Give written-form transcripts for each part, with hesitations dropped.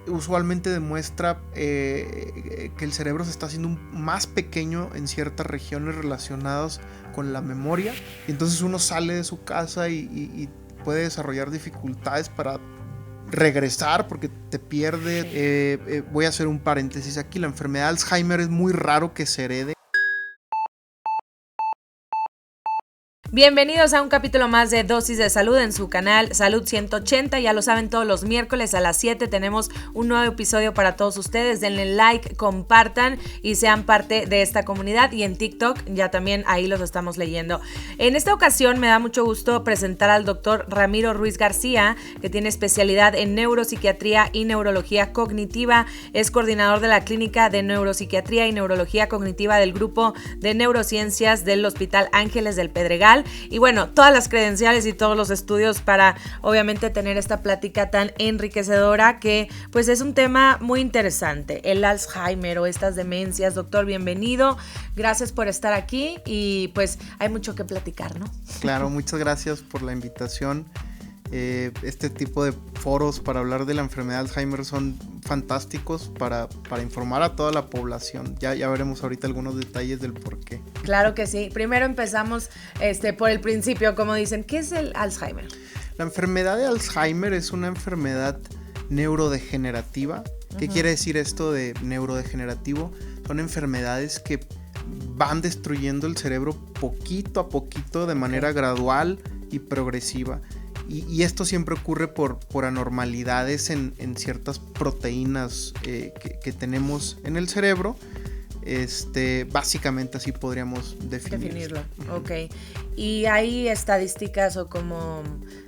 usualmente demuestra que el cerebro se está haciendo más pequeño en ciertas regiones relacionadas con la memoria. Y entonces uno sale de su casa y puede desarrollar dificultades para regresar porque te pierde. Voy a hacer un paréntesis aquí. La enfermedad de Alzheimer es muy raro que se herede. Bienvenidos a un capítulo más de Dosis de Salud en su canal Salud 180. Ya lo saben, todos los miércoles a las 7 tenemos un nuevo episodio para todos ustedes. Denle like, compartan y sean parte de esta comunidad. Y en TikTok ya también ahí los estamos leyendo. En esta ocasión me da mucho gusto presentar al doctor Ramiro Ruiz García, que tiene especialidad en neuropsiquiatría y neurología cognitiva. Es coordinador de la Clínica de Neuropsiquiatría y Neurología Cognitiva del Grupo de Neurociencias del Hospital Ángeles del Pedregal. Y bueno, todas las credenciales y todos los estudios para obviamente tener esta plática tan enriquecedora, que pues es un tema muy interesante, el Alzheimer o estas demencias. Doctor, bienvenido, gracias por estar aquí y pues hay mucho que platicar, ¿no? Claro, muchas gracias por la invitación. Este tipo de foros para hablar de la enfermedad de Alzheimer son fantásticos para informar a toda la población. Ya veremos ahorita algunos detalles del por qué. Claro que sí. Primero empezamos por el principio, como dicen. ¿Qué es el Alzheimer? La enfermedad de Alzheimer es una enfermedad neurodegenerativa. ¿Qué quiere decir esto de neurodegenerativo? Son enfermedades que van destruyendo el cerebro poquito a poquito de manera gradual y progresiva. Y esto siempre ocurre por anormalidades en ciertas proteínas que tenemos en el cerebro. Básicamente así podríamos definirlo. Ok. ¿Y hay estadísticas o como,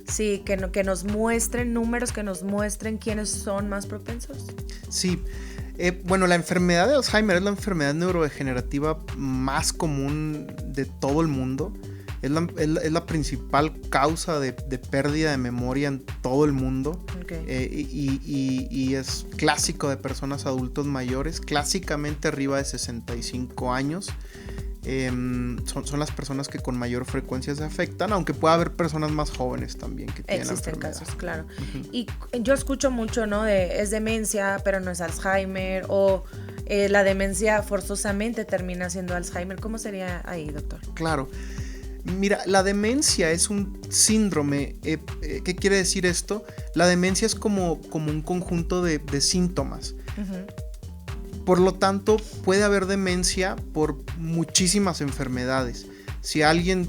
sí, que nos muestren números, que nos muestren quiénes son más propensos? Sí. Bueno, la enfermedad de Alzheimer es la enfermedad neurodegenerativa más común de todo el mundo. Es la principal causa de pérdida de memoria en todo el mundo. Okay. Y es clásico de personas adultos mayores, clásicamente arriba de 65 años. Son las personas que con mayor frecuencia se afectan, aunque pueda haber personas más jóvenes también que tienen la enfermedad. Existen casos, claro. Uh-huh. Y yo escucho mucho, ¿no? Es demencia, pero no es Alzheimer, o la demencia forzosamente termina siendo Alzheimer. ¿Cómo sería ahí, doctor? Claro. Mira, la demencia es un síndrome. ¿Qué quiere decir esto? La demencia es como un conjunto de síntomas. Uh-huh. Por lo tanto, puede haber demencia por muchísimas enfermedades. Si alguien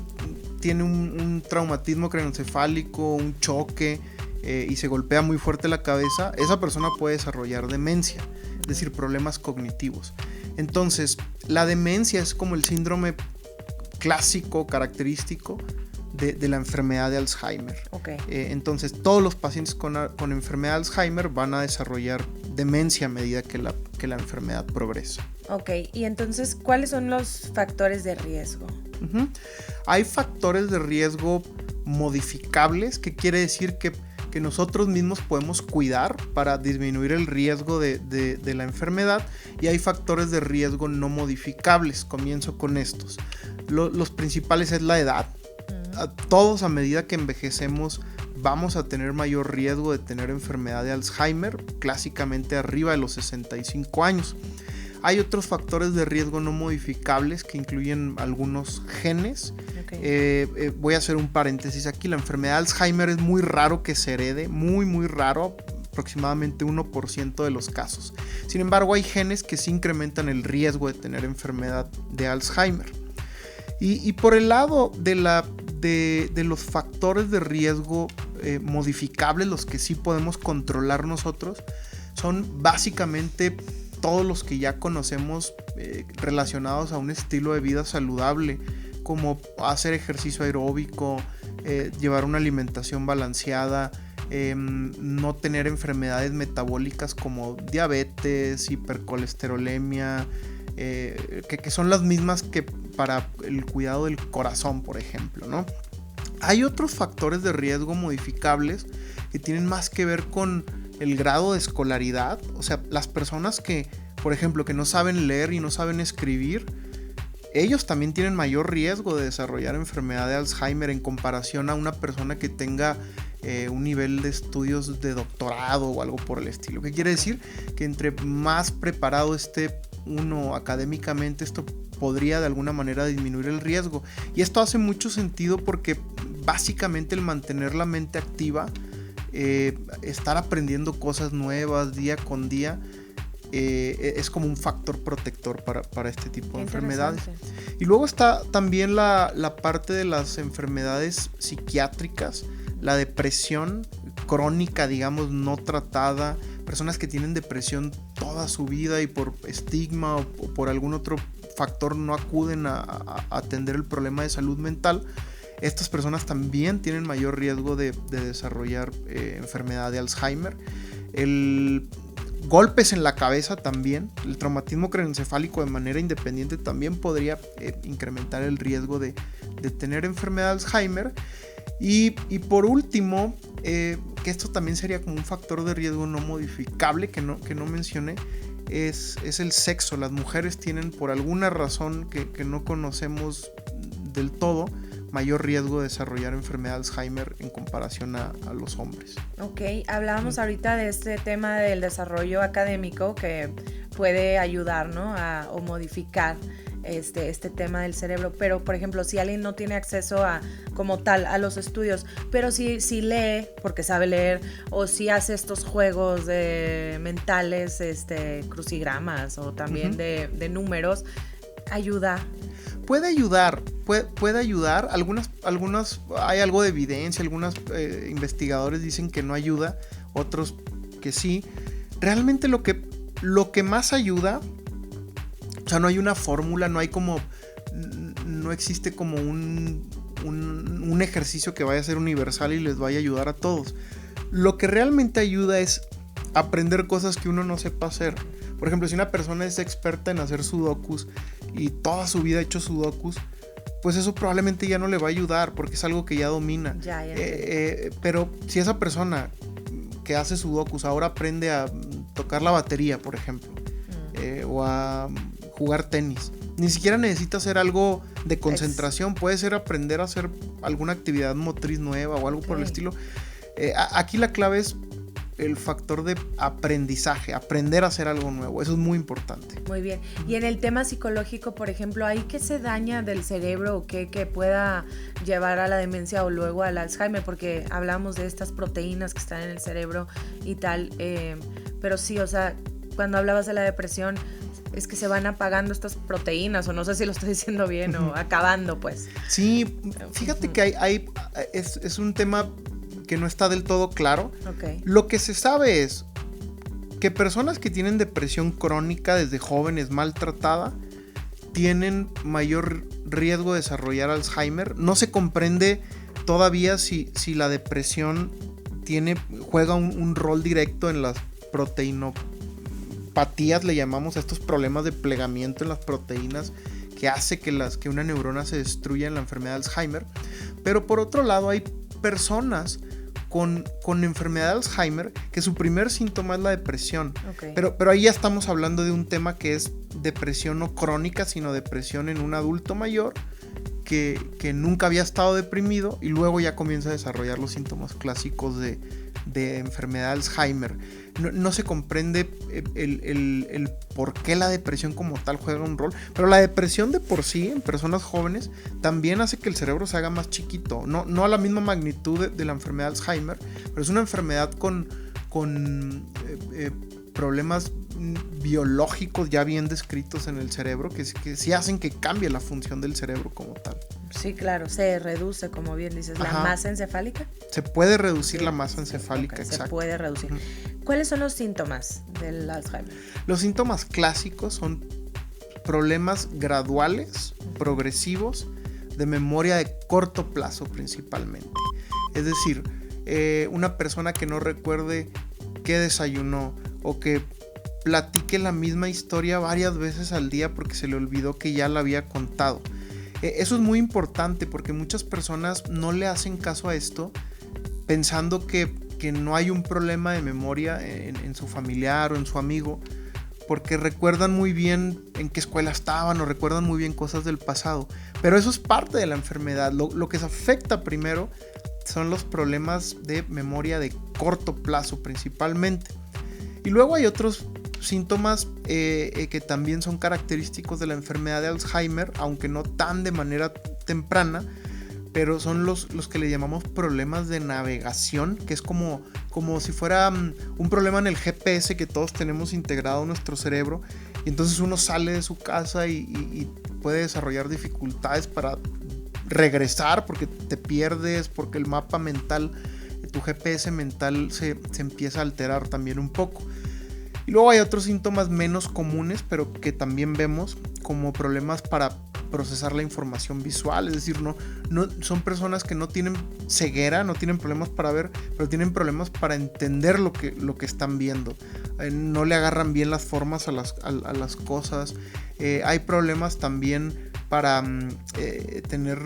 tiene un traumatismo craneoencefálico, un choque y se golpea muy fuerte la cabeza, esa persona puede desarrollar demencia, es decir, problemas cognitivos. Entonces, la demencia es como el síndrome clásico, característico de la enfermedad de Alzheimer. Okay. Entonces, todos los pacientes con enfermedad de Alzheimer van a desarrollar demencia a medida que la enfermedad progresa. Ok, y entonces, ¿cuáles son los factores de riesgo? Uh-huh. Hay factores de riesgo modificables, que quiere decir que nosotros mismos podemos cuidar para disminuir el riesgo de la enfermedad, y hay factores de riesgo no modificables. Comienzo con estos. Los principales es la edad. Todos, a medida que envejecemos, vamos a tener mayor riesgo de tener enfermedad de Alzheimer, clásicamente arriba de los 65 años. Hay otros factores de riesgo no modificables que incluyen algunos genes. Okay. Voy a hacer un paréntesis aquí. La enfermedad de Alzheimer es muy raro que se herede, muy raro, aproximadamente 1% de los casos. Sin embargo, hay genes que sí incrementan el riesgo de tener enfermedad de Alzheimer. Y por el lado de los factores de riesgo modificables, los que sí podemos controlar nosotros, son básicamente todos los que ya conocemos relacionados a un estilo de vida saludable, como hacer ejercicio aeróbico, llevar una alimentación balanceada, no tener enfermedades metabólicas como diabetes, hipercolesterolemia, que son las mismas que para el cuidado del corazón, por ejemplo, ¿no? Hay otros factores de riesgo modificables que tienen más que ver con el grado de escolaridad. O sea, las personas que, por ejemplo, que no saben leer y no saben escribir, ellos también tienen mayor riesgo de desarrollar enfermedad de Alzheimer en comparación a una persona que tenga un nivel de estudios de doctorado o algo por el estilo. ¿Qué quiere decir? Que entre más preparado esté uno académicamente, esto podría de alguna manera disminuir el riesgo. Y esto hace mucho sentido porque básicamente el mantener la mente activa, estar aprendiendo cosas nuevas día con día, es como un factor protector para este tipo de enfermedades. Y luego está también la parte de las enfermedades psiquiátricas, la depresión crónica, digamos, no tratada, personas que tienen depresión toda su vida y por estigma o por algún otro factor no acuden a atender el problema de salud mental. Estas personas también tienen mayor riesgo de desarrollar enfermedad de Alzheimer. Golpes en la cabeza también, el traumatismo craneoencefálico de manera independiente también podría incrementar el riesgo de tener enfermedad de Alzheimer. Y por último, que esto también sería como un factor de riesgo no modificable que no mencioné, es el sexo. Las mujeres tienen, por alguna razón que no conocemos del todo, mayor riesgo de desarrollar enfermedad de Alzheimer en comparación a los hombres. Ok, hablábamos ahorita de este tema del desarrollo académico que puede ayudar, ¿no? O modificar este tema del cerebro, pero por ejemplo, si alguien no tiene acceso como tal a los estudios, pero si lee porque sabe leer, o si hace estos juegos mentales, crucigramas o también de números, ayuda. Puede ayudar. Hay algo de evidencia, algunos investigadores dicen que no ayuda, otros que sí. Realmente lo que más ayuda, o sea, no hay una fórmula, no existe como un ejercicio que vaya a ser universal y les vaya a ayudar a todos. Lo que realmente ayuda es aprender cosas que uno no sepa hacer. Por ejemplo, si una persona es experta en hacer sudokus y toda su vida ha hecho sudokus, pues eso probablemente ya no le va a ayudar porque es algo que ya domina. Pero si esa persona que hace sudokus ahora aprende a tocar la batería, por ejemplo, o a jugar tenis, ni siquiera necesita hacer algo de concentración, puede ser aprender a hacer alguna actividad motriz nueva o algo por el estilo. Aquí la clave es el factor de aprendizaje, aprender a hacer algo nuevo, eso es muy importante. Muy bien, y en el tema psicológico, por ejemplo, ¿hay qué se daña del cerebro o qué pueda llevar a la demencia o luego al Alzheimer? Porque hablamos de estas proteínas que están en el cerebro y tal, pero sí, o sea, cuando hablabas de la depresión, es que se van apagando estas proteínas, o no sé si lo estoy diciendo bien, o acabando, pues. Sí, fíjate que es un tema que no está del todo claro. Okay. Lo que se sabe es que personas que tienen depresión crónica desde jóvenes maltratada tienen mayor riesgo de desarrollar Alzheimer. No se comprende todavía si la depresión juega un rol directo en las proteinopatías, le llamamos a estos problemas de plegamiento en las proteínas que hace que una neurona se destruya en la enfermedad de Alzheimer. Pero por otro lado hay personas con enfermedad de Alzheimer que su primer síntoma es la depresión. Okay. Pero ahí ya estamos hablando de un tema que es depresión no crónica, sino depresión en un adulto mayor que nunca había estado deprimido y luego ya comienza a desarrollar los síntomas clásicos de enfermedad de Alzheimer. No se comprende el por qué la depresión como tal juega un rol, pero la depresión de por sí en personas jóvenes también hace que el cerebro se haga más chiquito, no a la misma magnitud de la enfermedad de Alzheimer, pero es una enfermedad con problemas biológicos ya bien descritos en el cerebro que sí hacen que cambie la función del cerebro como tal. Sí, claro, se reduce, como bien dices, la masa encefálica. Se puede reducir la masa encefálica, okay, exacto. Se puede reducir. ¿Cuáles son los síntomas del Alzheimer? Los síntomas clásicos son problemas graduales, progresivos, de memoria de corto plazo principalmente. Es decir, una persona que no recuerde qué desayunó o que platique la misma historia varias veces al día porque se le olvidó que ya la había contado. Eso es muy importante porque muchas personas no le hacen caso a esto pensando que no hay un problema de memoria en su familiar o en su amigo, porque recuerdan muy bien en qué escuela estaban o recuerdan muy bien cosas del pasado. Pero eso es parte de la enfermedad. Lo que se afecta primero son los problemas de memoria de corto plazo principalmente. Y luego hay otros síntomas que también son característicos de la enfermedad de Alzheimer, aunque no tan de manera temprana, pero son los que le llamamos problemas de navegación, que es como si fuera un problema en el GPS que todos tenemos integrado en nuestro cerebro, y entonces uno sale de su casa y puede desarrollar dificultades para regresar porque te pierdes, porque el mapa mental, tu GPS mental se empieza a alterar también un poco. Y luego hay otros síntomas menos comunes, pero que también vemos, como problemas para procesar la información visual, es decir, no son personas que no tienen ceguera, no tienen problemas para ver, pero tienen problemas para entender lo que están viendo. No le agarran bien las formas a las cosas. Hay problemas también para tener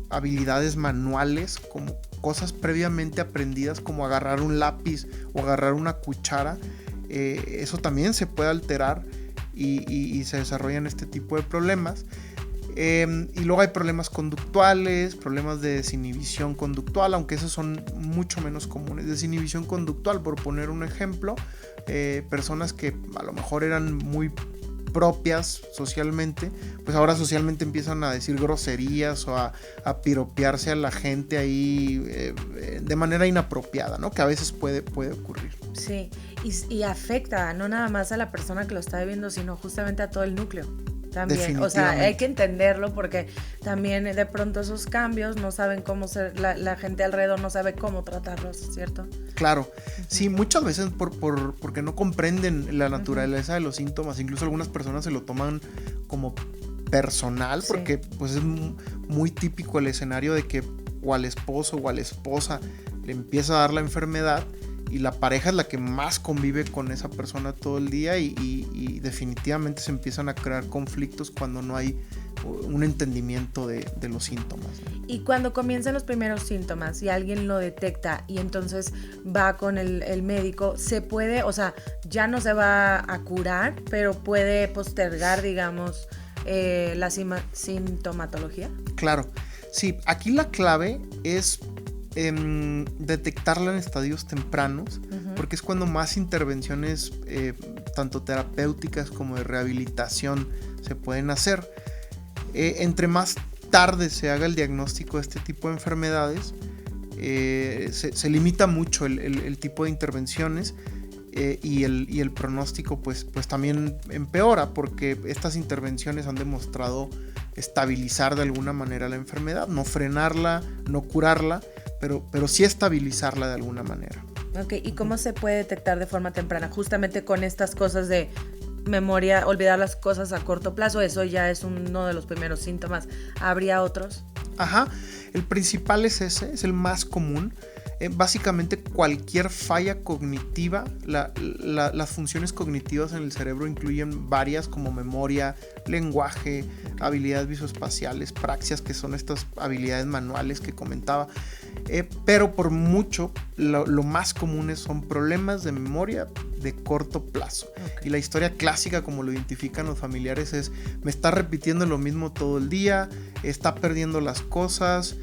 habilidades manuales, como cosas previamente aprendidas, como agarrar un lápiz o agarrar una cuchara. Eso también se puede alterar y se desarrollan este tipo de problemas. Y luego hay problemas conductuales, problemas de desinhibición conductual, aunque esos son mucho menos comunes. Desinhibición conductual, por poner un ejemplo, personas que a lo mejor eran muy propias socialmente, pues ahora socialmente empiezan a decir groserías o a piropearse a la gente ahí de manera inapropiada, ¿no? Que a veces puede ocurrir. Sí, y afecta no nada más a la persona que lo está viviendo, sino justamente a todo el núcleo. También, o sea, hay que entenderlo porque también de pronto esos cambios no saben cómo ser, la gente alrededor no sabe cómo tratarlos, ¿cierto? Claro, sí, muchas veces porque no comprenden la naturaleza de los síntomas, incluso algunas personas se lo toman como personal, porque pues es muy típico el escenario de que o al esposo o a la esposa le empieza a dar la enfermedad y la pareja es la que más convive con esa persona todo el día y definitivamente se empiezan a crear conflictos cuando no hay un entendimiento de los síntomas. Y cuando comienzan los primeros síntomas y alguien lo detecta y entonces va con el médico, se puede, o sea, ya no se va a curar, pero puede postergar, digamos, la sintomatología. Claro, sí, aquí la clave es detectarla en estadios tempranos, porque es cuando más intervenciones tanto terapéuticas como de rehabilitación se pueden hacer. Entre más tarde se haga el diagnóstico de este tipo de enfermedades, se limita mucho el tipo de intervenciones y el pronóstico pues también empeora, porque estas intervenciones han demostrado estabilizar de alguna manera la enfermedad, no frenarla, no curarla, pero sí estabilizarla de alguna manera. Ok, ¿y cómo se puede detectar de forma temprana? Justamente con estas cosas de memoria, olvidar las cosas a corto plazo, eso ya es uno de los primeros síntomas. ¿Habría otros? Ajá, el principal es ese, es el más común. Básicamente cualquier falla cognitiva, las funciones cognitivas en el cerebro incluyen varias como memoria, lenguaje, habilidades visoespaciales, praxias, que son estas habilidades manuales que comentaba, pero por mucho lo más comunes son problemas de memoria de corto plazo. Okay. Y la historia clásica, como lo identifican los familiares, es: me está repitiendo lo mismo todo el día, está perdiendo las cosas,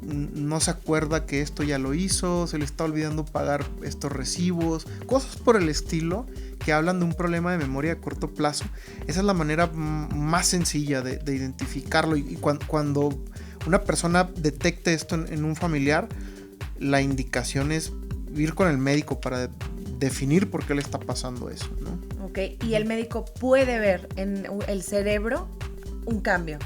no se acuerda que esto ya lo hizo, se le está olvidando pagar estos recibos, cosas por el estilo que hablan de un problema de memoria de corto plazo. Esa es la manera más sencilla de identificarlo, y cuando una persona detecte esto en un familiar, la indicación es ir con el médico para definir por qué le está pasando eso, ¿no? Ok, y el médico puede ver en el cerebro un cambio,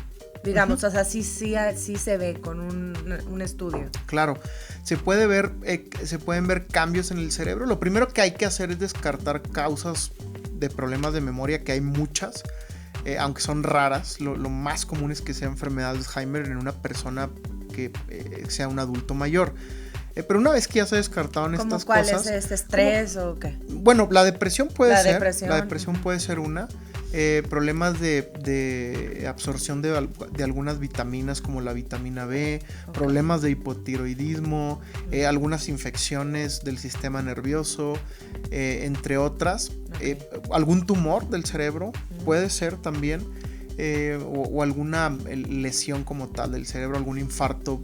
digamos, o sea, sí se ve con un estudio. Claro, se pueden ver cambios en el cerebro. Lo primero que hay que hacer es descartar causas de problemas de memoria, que hay muchas, aunque son raras. Lo más común es que sea enfermedad de Alzheimer en una persona que sea un adulto mayor. Pero una vez que ya se descartaron estas ¿cuál cosas... ¿Cuál es estrés o qué? Bueno, la depresión puede ser. La depresión puede ser una. Problemas de absorción de algunas vitaminas, como la vitamina B, okay. Problemas de hipotiroidismo, algunas infecciones del sistema nervioso, entre otras. Okay. Algún tumor del cerebro puede ser también, o alguna lesión como tal del cerebro, algún infarto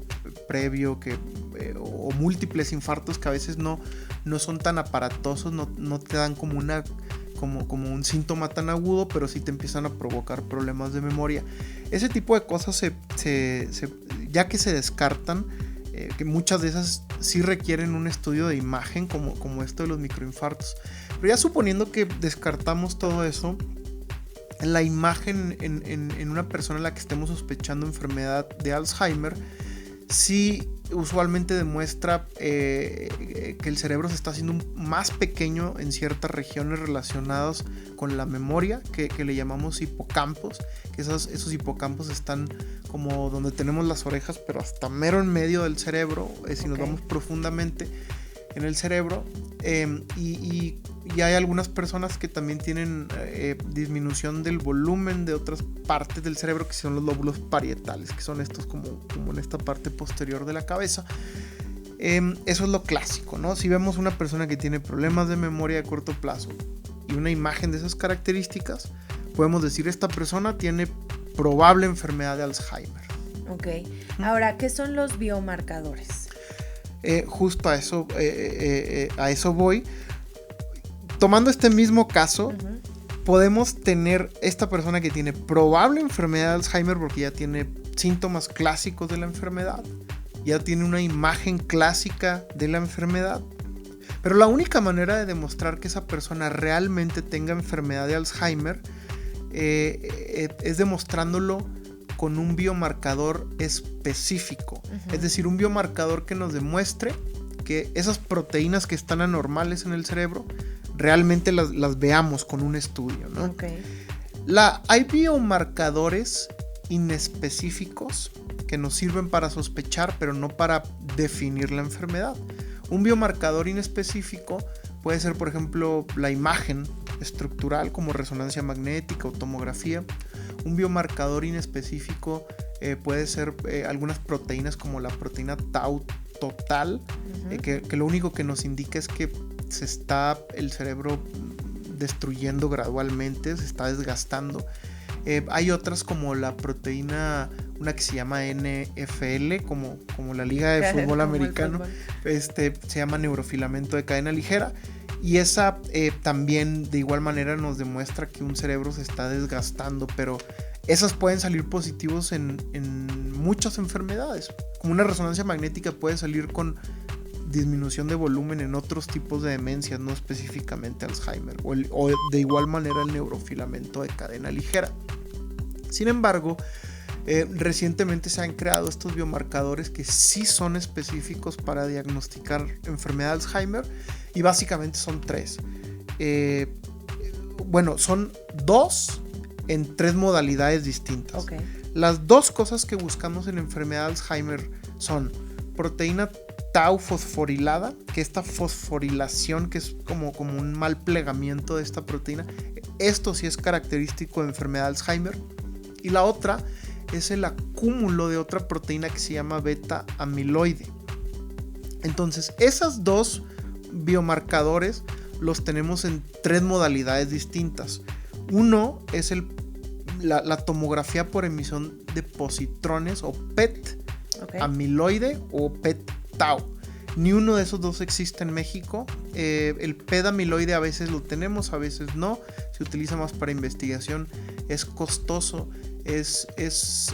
previo o múltiples infartos que a veces no son tan aparatosos, no te dan como un síntoma tan agudo, pero sí te empiezan a provocar problemas de memoria. Ese tipo de cosas ya que se descartan, que muchas de esas sí requieren un estudio de imagen como esto de los microinfartos. Pero ya suponiendo que descartamos todo eso, la imagen en una persona en la que estemos sospechando enfermedad de Alzheimer sí usualmente demuestra que el cerebro se está haciendo más pequeño en ciertas regiones relacionadas con la memoria, que le llamamos hipocampos, que esos hipocampos están como donde tenemos las orejas, pero hasta mero en medio del cerebro, si nos vamos profundamente en el cerebro, y hay algunas personas que también tienen disminución del volumen de otras partes del cerebro, que son los lóbulos parietales, que son estos como en esta parte posterior de la cabeza. Eso es lo clásico, ¿no? Si vemos una persona que tiene problemas de memoria a corto plazo y una imagen de esas características, podemos decir esta persona tiene probable enfermedad de Alzheimer. Ok. Ahora, ¿qué son los biomarcadores? Justo a eso voy. Tomando este mismo caso, podemos tener esta persona que tiene probable enfermedad de Alzheimer porque ya tiene síntomas clásicos de la enfermedad, ya tiene una imagen clásica de la enfermedad. Pero la única manera de demostrar que esa persona realmente tenga enfermedad de Alzheimer es demostrándolo con un biomarcador específico. Es decir, un biomarcador que nos demuestre que esas proteínas que están anormales en el cerebro realmente las veamos con un estudio, ¿no? Okay. Hay biomarcadores inespecíficos que nos sirven para sospechar, pero no para definir la enfermedad. Un biomarcador inespecífico puede ser, por ejemplo, la imagen estructural como resonancia magnética o tomografía. Un biomarcador inespecífico puede ser algunas proteínas como la proteína tau total, que lo único que nos indica es que se está el cerebro destruyendo gradualmente, se está desgastando. Hay otras como la proteína, una que se llama NFL, como la liga de fútbol americano, se llama neurofilamento de cadena ligera, y esa también de igual manera nos demuestra que un cerebro se está desgastando, pero esas pueden salir positivos en muchas enfermedades. Como una resonancia magnética puede salir con disminución de volumen en otros tipos de demencias, no específicamente Alzheimer, o de igual manera el neurofilamento de cadena ligera. Sin embargo, recientemente se han creado estos biomarcadores que sí son específicos para diagnosticar enfermedad de Alzheimer, y básicamente son 3. Son 2 en 3 modalidades distintas. Okay. Las 2 cosas que buscamos en enfermedad de Alzheimer son proteína tau fosforilada, que esta fosforilación, que es como un mal plegamiento de esta proteína, esto sí es característico de enfermedad de Alzheimer. Y la otra es el acúmulo de otra proteína que se llama beta amiloide. Entonces, esas 2 biomarcadores los tenemos en 3 modalidades distintas. Uno es la tomografía por emisión de positrones o PET amiloide o PET tau. Ni uno de esos 2 existe en México. El PET amiloide a veces lo tenemos, a veces no. Se utiliza más para investigación. Es costoso. Es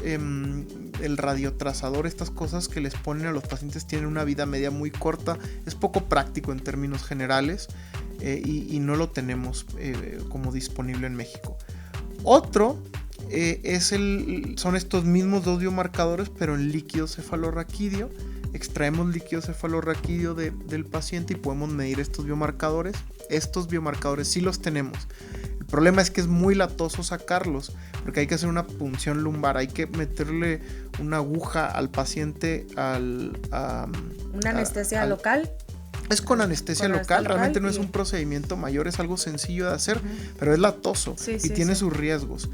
el radiotrazador, estas cosas que les ponen a los pacientes tienen una vida media muy corta. Es poco práctico en términos generales, y no lo tenemos como disponible en México. Otro son estos mismos 2 biomarcadores, pero en líquido cefalorraquídeo. Extraemos líquido cefalorraquídeo del paciente y podemos medir estos biomarcadores. Estos biomarcadores sí los tenemos. El problema es que es muy latoso sacarlos, porque hay que hacer una punción lumbar, hay que meterle una aguja al paciente ¿Una anestesia local? Es con anestesia local, realmente no es un procedimiento mayor, es algo sencillo de hacer, pero es latoso y tiene sus riesgos.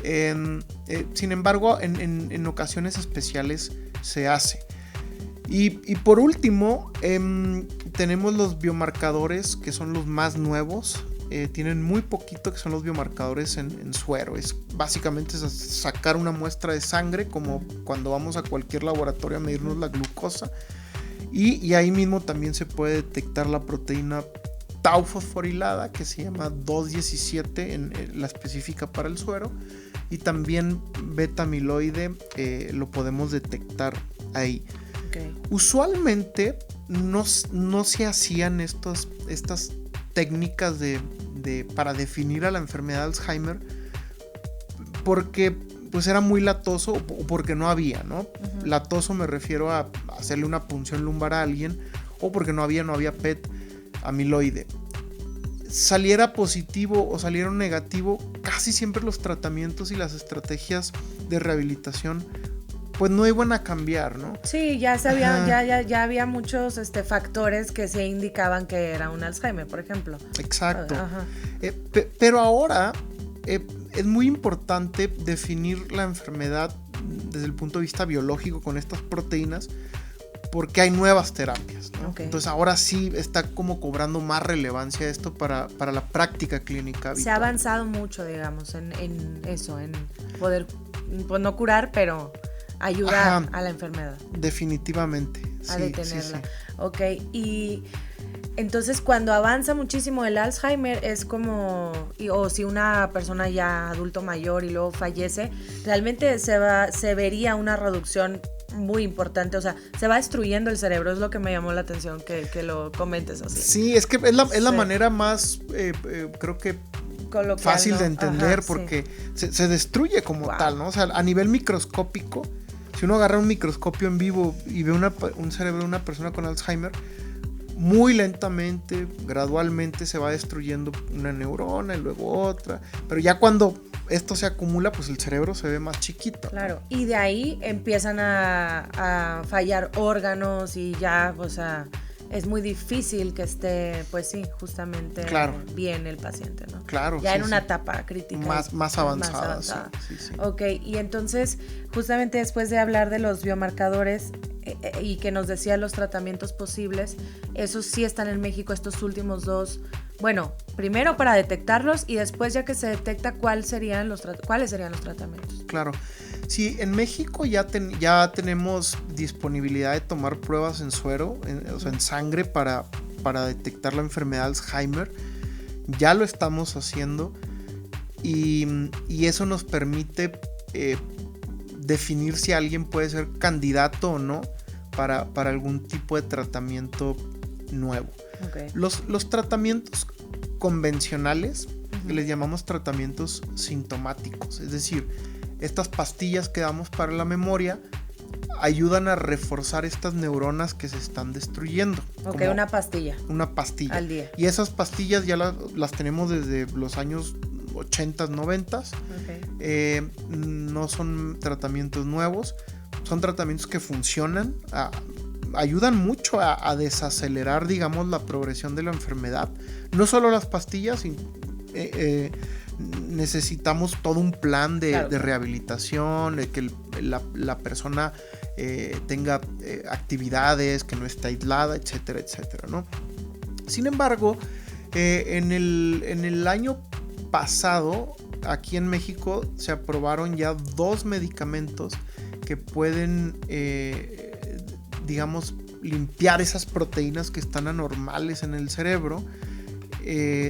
Sin embargo, en ocasiones especiales se hace. Y por último, tenemos los biomarcadores que son los más nuevos, tienen muy poquito, que son los biomarcadores en suero. Es básicamente sacar una muestra de sangre, como cuando vamos a cualquier laboratorio a medirnos la glucosa, y ahí mismo también se puede detectar la proteína tau fosforilada, que se llama 217, en la específica para el suero, y también beta amiloide lo podemos detectar ahí. Okay. Usualmente no se hacían estas técnicas para definir a la enfermedad de Alzheimer porque pues era muy latoso o porque no había, ¿no? Uh-huh. Latoso me refiero a hacerle una punción lumbar a alguien, o porque no había PET amiloide. Saliera positivo o saliera negativo, casi siempre los tratamientos y las estrategias de rehabilitación pues no iban a cambiar, ¿no? Sí, ya había muchos factores que se indicaban que era un Alzheimer, por ejemplo. Exacto. Pero ahora es muy importante definir la enfermedad desde el punto de vista biológico con estas proteínas, porque hay nuevas terapias, ¿no? Okay. Entonces ahora sí está como cobrando más relevancia esto para la práctica clínica habitual. Se ha avanzado mucho, digamos, en eso, en poder, pues no curar, pero ayudar a la enfermedad. Definitivamente. A detenerla. Sí. Ok, y entonces cuando avanza muchísimo el Alzheimer es como, o si una persona ya adulto mayor y luego fallece, realmente se vería una reducción muy importante, o sea, se va destruyendo el cerebro, es lo que me llamó la atención que lo comentes así. Sí, es que es la manera más, creo que coloquial, fácil, ¿no?, de entender, porque se destruye como tal, ¿no? O sea, a nivel microscópico, si uno agarra un microscopio en vivo y ve un cerebro de una persona con Alzheimer, muy lentamente, gradualmente se va destruyendo una neurona y luego otra, pero ya cuando esto se acumula, pues el cerebro se ve más chiquito. Claro, y de ahí empiezan a fallar órganos y ya, o sea, es muy difícil que esté, pues sí, justamente bien el paciente, ¿no? Claro. Ya en una etapa crítica. Más avanzada. Sí. Ok, y entonces, justamente después de hablar de los biomarcadores y que nos decía los tratamientos posibles, esos sí están en México, estos últimos dos. Bueno, primero para detectarlos y después, ya que se detecta, ¿cuáles serían los tratamientos? Claro. Sí, en México ya tenemos disponibilidad de tomar pruebas en suero, o sea, en sangre para detectar la enfermedad de Alzheimer. Ya lo estamos haciendo y eso nos permite definir si alguien puede ser candidato o no para algún tipo de tratamiento nuevo. Okay. Los tratamientos convencionales, les llamamos tratamientos sintomáticos, es decir, estas pastillas que damos para la memoria ayudan a reforzar estas neuronas que se están destruyendo. Ok, una pastilla. Una pastilla. Al día. Y esas pastillas ya las tenemos desde los años 80, 90. Okay. No son tratamientos nuevos, son tratamientos que funcionan, ayudan mucho a desacelerar, digamos, la progresión de la enfermedad. No solo las pastillas, necesitamos todo un plan de rehabilitación, de que la persona tenga actividades, que no esté aislada, etcétera, etcétera, ¿no? Sin embargo, en el año pasado, aquí en México, se aprobaron ya 2 medicamentos que pueden, digamos, limpiar esas proteínas que están anormales en el cerebro.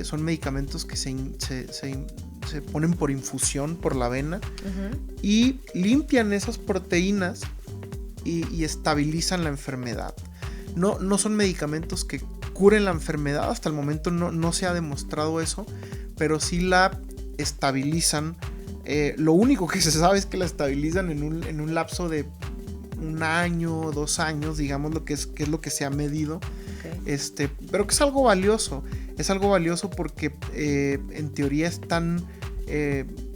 Son medicamentos que se ponen por infusión por la vena y limpian esas proteínas y estabilizan la enfermedad. No son medicamentos que curen la enfermedad, hasta el momento no se ha demostrado eso, pero sí la estabilizan. Lo único que se sabe es que la estabilizan en un lapso de 1 año, 2 años, digamos, que es lo que se ha medido. Okay. Pero que es algo valioso. Es algo valioso porque en teoría están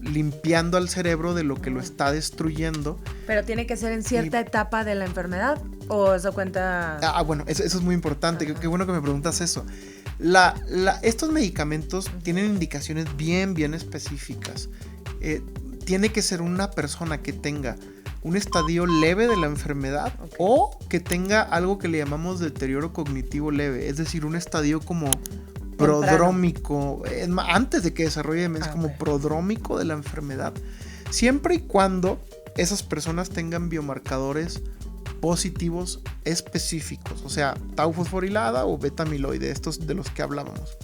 limpiando al cerebro de lo que lo está destruyendo. ¿Pero tiene que ser en cierta etapa de la enfermedad? ¿O eso cuenta? Bueno, eso es muy importante. Qué bueno que me preguntas eso. Estos medicamentos tienen indicaciones bien específicas. Tiene que ser una persona que tenga un estadio leve de la enfermedad, o que tenga algo que le llamamos deterioro cognitivo leve, es decir, un estadio como prodrómico, antes de que desarrolle demencia, como prodrómico de la enfermedad, siempre y cuando esas personas tengan biomarcadores positivos específicos, o sea, tau fosforilada o beta amiloide, estos de los que hablábamos.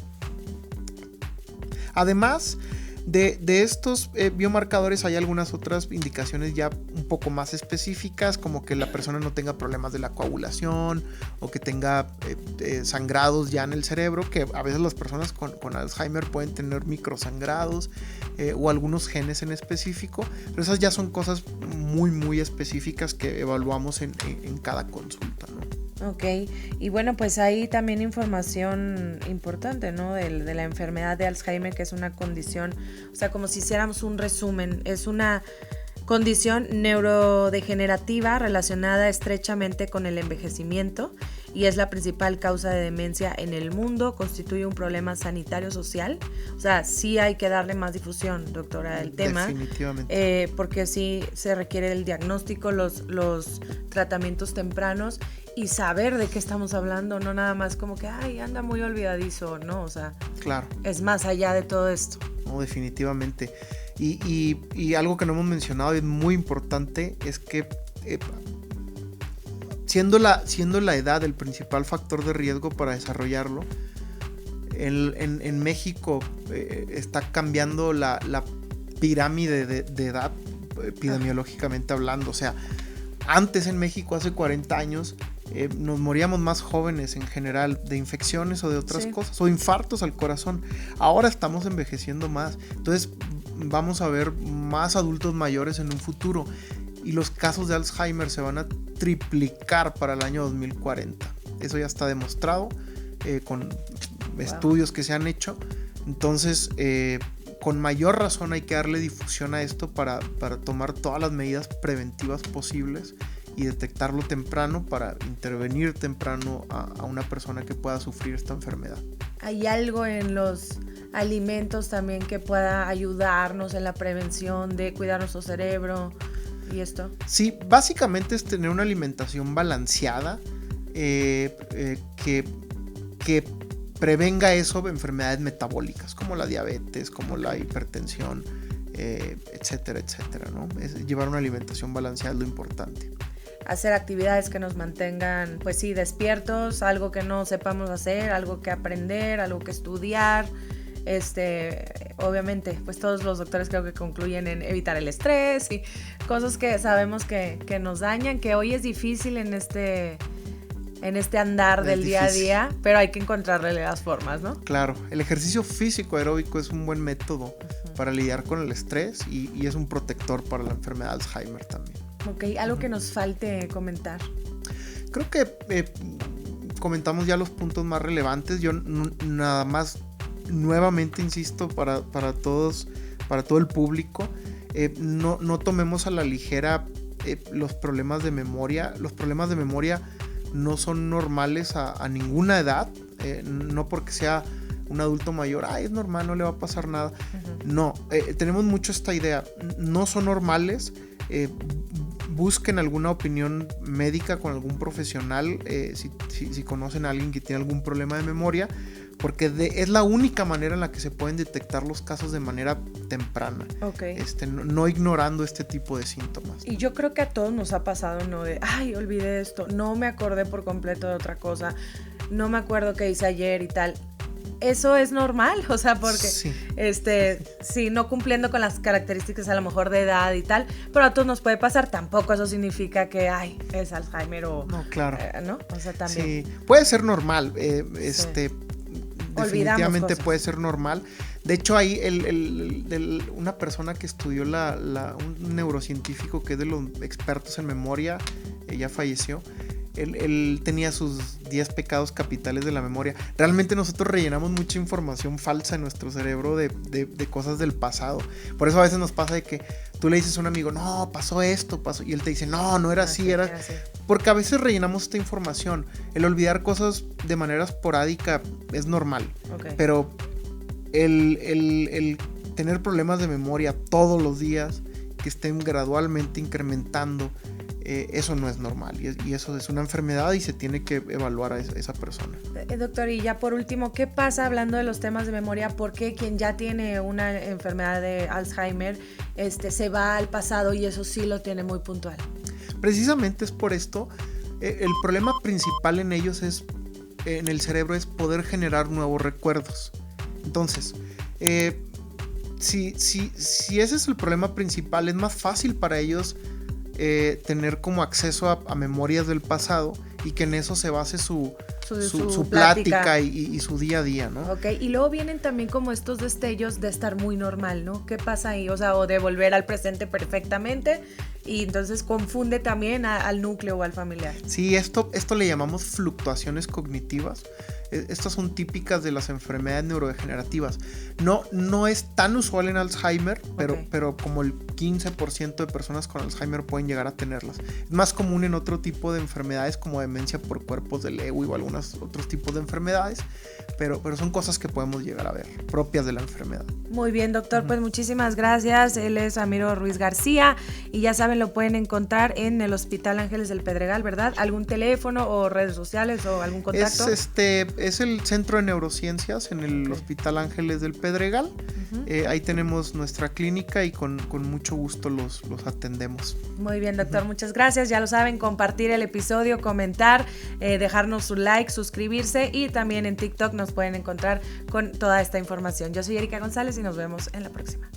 Además de estos biomarcadores, hay algunas otras indicaciones ya un poco más específicas, como que la persona no tenga problemas de la coagulación o que tenga sangrados ya en el cerebro, que a veces las personas con Alzheimer pueden tener microsangrados o algunos genes en específico, pero esas ya son cosas muy muy específicas que evaluamos en cada consulta, ¿no? Ok, y bueno, pues hay también información importante, ¿no? De la enfermedad de Alzheimer, que es una condición, o sea, como si hiciéramos un resumen, es una condición neurodegenerativa relacionada estrechamente con el envejecimiento y es la principal causa de demencia en el mundo, constituye un problema sanitario social, o sea, sí hay que darle más difusión, doctora, al tema. Definitivamente. Porque sí se requiere el diagnóstico, los tratamientos tempranos y saber de qué estamos hablando, no nada más como que, ay, anda muy olvidadizo, ¿no? O sea, claro, es más allá de todo esto. No, definitivamente. Y algo que no hemos mencionado y es muy importante es que siendo la edad el principal factor de riesgo para desarrollarlo, en México está cambiando la pirámide de edad epidemiológicamente hablando. O sea, antes en México, hace 40 años, nos moríamos más jóvenes en general de infecciones o de otras cosas, o infartos al corazón. Ahora estamos envejeciendo más, entonces vamos a ver más adultos mayores en un futuro y los casos de Alzheimer se van a triplicar para el año 2040. Eso ya está demostrado con estudios que se han hecho. Entonces, con mayor razón hay que darle difusión a esto para tomar todas las medidas preventivas posibles y detectarlo temprano para intervenir temprano a una persona que pueda sufrir esta enfermedad. ¿Hay algo en los alimentos también que pueda ayudarnos en la prevención de cuidar nuestro cerebro y esto? Sí, básicamente es tener una alimentación balanceada que prevenga eso, enfermedades metabólicas como la diabetes, como la hipertensión, etcétera, etcétera, ¿no? Llevar una alimentación balanceada es lo importante. Hacer actividades que nos mantengan, pues sí, despiertos, algo que no sepamos hacer, algo que aprender, algo que estudiar. Obviamente, pues todos los doctores creo que concluyen en evitar el estrés y cosas que sabemos que nos dañan, que hoy es difícil en este andar del día a día, pero hay que encontrarle las formas, ¿no? Claro, el ejercicio físico aeróbico es un buen método para lidiar con el estrés y es un protector para la enfermedad de Alzheimer también. Ok, ¿algo que nos falte comentar? Creo que comentamos ya los puntos más relevantes. Yo nada más nuevamente insisto para todos, para todo el público, no tomemos a la ligera los problemas de memoria. Los problemas de memoria no son normales a ninguna edad, no porque sea un adulto mayor, es normal, no le va a pasar nada. No, tenemos mucho esta idea, no son normales. Busquen alguna opinión médica con algún profesional si conocen a alguien que tiene algún problema de memoria, porque es la única manera en la que se pueden detectar los casos de manera temprana. Okay. No ignorando este tipo de síntomas. Y yo creo que a todos nos ha pasado, ¿no? De, olvidé esto, no me acordé por completo de otra cosa, no me acuerdo qué hice ayer y tal. Eso es normal, o sea, porque sí, no cumpliendo con las características a lo mejor de edad y tal, pero a todos nos puede pasar, tampoco eso significa que es Alzheimer o no, claro. ¿no? O sea, también. Sí, puede ser normal, definitivamente cosas. Puede ser normal. De hecho, hay una persona que estudió un neurocientífico que es de los expertos en memoria, ya falleció. Él tenía sus 10 pecados capitales de la memoria. Realmente nosotros rellenamos mucha información falsa en nuestro cerebro de cosas del pasado. Por eso a veces nos pasa de que tú le dices a un amigo, no, pasó esto, y él te dice, no era así, era así. Porque a veces rellenamos esta información. El olvidar cosas de manera esporádica es normal. Okay. Pero el tener problemas de memoria todos los días, que estén gradualmente incrementando, eso no es normal y eso es una enfermedad y se tiene que evaluar a esa persona. Doctor, y ya por último, ¿qué pasa hablando de los temas de memoria? ¿Por qué quien ya tiene una enfermedad de Alzheimer se va al pasado y eso sí lo tiene muy puntual? Precisamente es por esto. El problema principal en ellos en el cerebro es poder generar nuevos recuerdos. Entonces, si ese es el problema principal, es más fácil para ellos tener como acceso a memorias del pasado y que en eso se base su plática y su día a día, ¿no? Ok, y luego vienen también como estos destellos de estar muy normal, ¿no? ¿Qué pasa ahí? O sea, o de volver al presente perfectamente y entonces confunde también al núcleo o al familiar. Sí, esto le llamamos fluctuaciones cognitivas. Estas son típicas de las enfermedades neurodegenerativas. No es tan usual en Alzheimer, pero como el 15% de personas con Alzheimer pueden llegar a tenerlas. Es más común en otro tipo de enfermedades como demencia por cuerpos de Lewy o algunos otros tipos de enfermedades, pero son cosas que podemos llegar a ver, propias de la enfermedad. Muy bien, doctor, pues muchísimas gracias. Él es Ramiro Ruiz García y ya saben, lo pueden encontrar en el Hospital Ángeles del Pedregal, ¿verdad? ¿Algún teléfono o redes sociales o algún contacto? Es el Centro de Neurociencias en el Hospital Ángeles del Pedregal. Ahí tenemos nuestra clínica y con mucho gusto los atendemos. Muy bien, doctor, muchas gracias. Ya lo saben, compartir el episodio, comentar, dejarnos su like, suscribirse y también en TikTok nos pueden encontrar con toda esta información. Yo soy Erika González y nos vemos en la próxima.